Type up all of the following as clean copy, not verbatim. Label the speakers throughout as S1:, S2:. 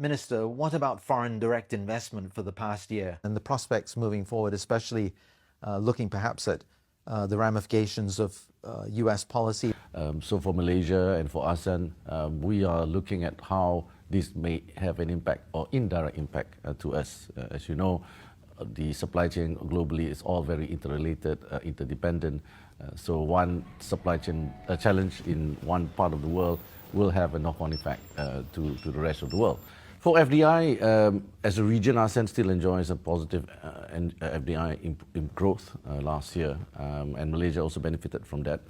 S1: Minister, what about foreign direct investment for the past year and the prospects moving forward, especially looking perhaps at the ramifications of US policy?
S2: So for Malaysia and for ASEAN, we are looking at how this may have an impact or indirect impact to us. As you know, the supply chain globally is all very interrelated, interdependent. So one supply chain challenge in one part of the world will have a knock-on effect to the rest of the world. For FDI, as a region, ASEAN still enjoys a positive FDI in growth last year, and Malaysia also benefited from that,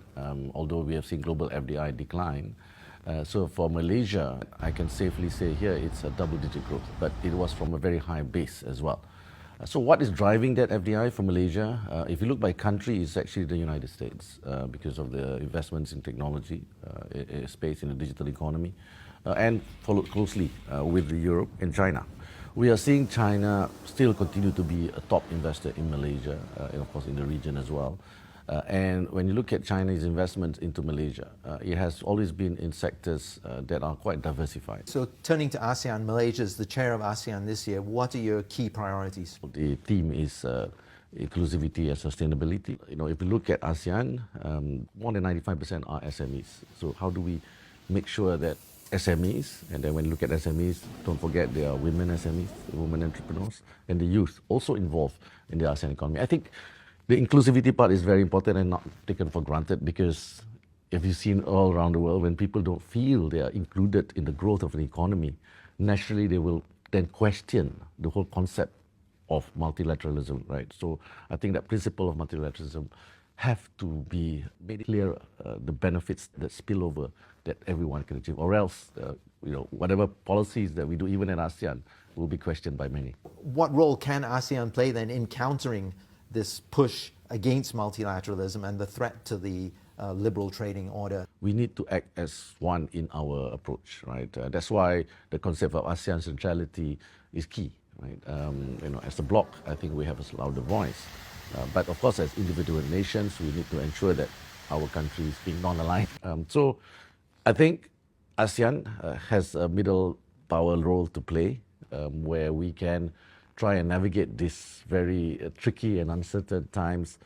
S2: although we have seen global FDI decline. So for Malaysia, I can safely say here it's a double-digit growth, but it was from a very high base as well. So what is driving that FDI for Malaysia? If you look by country, it's actually the United States because of the investments in technology, space in the digital economy, and followed closely with Europe and China. We are seeing China still continue to be a top investor in Malaysia, and of course in the region as well. And when you look at China's investments into Malaysia, it has always been in sectors that are quite diversified.
S1: So turning to ASEAN, Malaysia is the chair of ASEAN this year. What are your key priorities?
S2: The theme is inclusivity and sustainability. You know, if you look at ASEAN, more than 95% are SMEs. So how do we make sure that SMEs, and then when you look at SMEs, don't forget there are women SMEs, women entrepreneurs, and the youth also involved in the ASEAN economy. I think the inclusivity part is very important and not taken for granted, because if you've seen all around the world, when people don't feel they are included in the growth of an economy, naturally they will then question the whole concept of multilateralism, right? So I think that principle of multilateralism have to be made clear, the benefits that spill over that everyone can achieve, or else you know, whatever policies that we do, even in ASEAN, will be questioned by many.
S1: What role can ASEAN play then in countering this push against multilateralism and the threat to the liberal trading order?
S2: We need to act as one in our approach, right? That's why the concept of ASEAN centrality is key, right? You know, as a bloc, I think we have a louder voice. But of course, as individual nations, we need to ensure that our country is being non-aligned. So I think ASEAN has a middle power role to play, where we can try and navigate these very tricky and uncertain times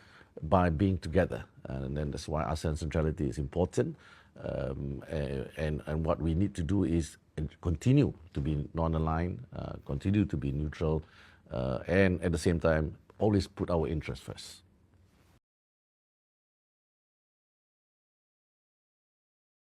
S2: by being together. And then that's why ASEAN centrality is important. And what we need to do is continue to be non-aligned, continue to be neutral, and at the same time, always put our interests first.